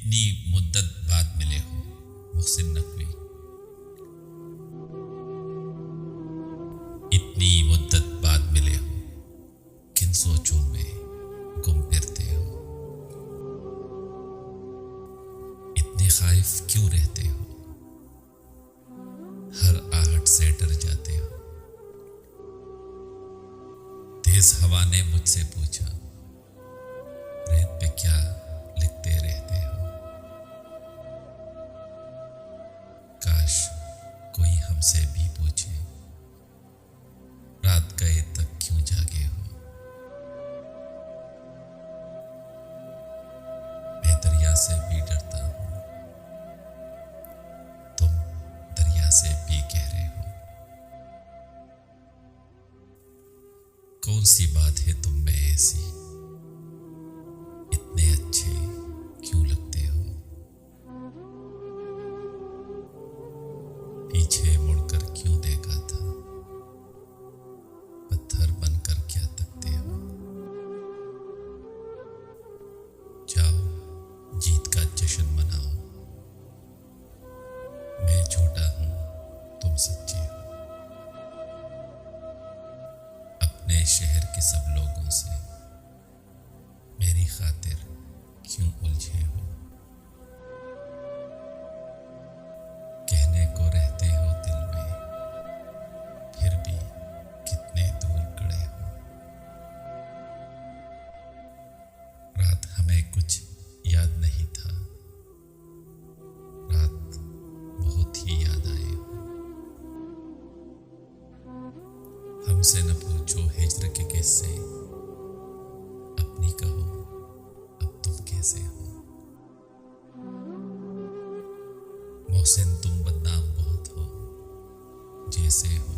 इतनी मुद्दत बाद मिले हो मोहसिन नकवी, इतनी मुद्दत बाद मिले हो, किन सोचों में गुम फिरते हो, इतने खाइफ क्यों रहते हो, हर आहट से डर जाते हो। तेज हवा ने मुझसे पूछा, रेत पे क्या लिखते रहते हो। काश कोई हमसे भी पूछे, रात गए तक क्यों जागे हो। मैं दरिया से भी डरता हूं, तुम दरिया से भी गहरे हो। कौन सी बात है तुम में ऐसी, इतने अच्छे क्यों लगते हो। पीछे मुड़कर क्यों देखा था, पत्थर बनकर क्या तकते हो। जाओ जीत का जश्न मनाओ, मैं झूठा हूं तुम सच्चे हो। अपने शहर के सब लोगों से मेरी खातिर क्यों उलझे हो। कहने को रहते हो दिल में, फिर भी कितने दूर खड़े हो। रात हमें कुछ याद नहीं था, रात बहुत ही याद आए हो। हमसे न पूछो हिज्र के किस्से, अपनी कहो अब तुम कैसे हो। मोहसिन तुम बदनाम बहुत हो, जैसे हो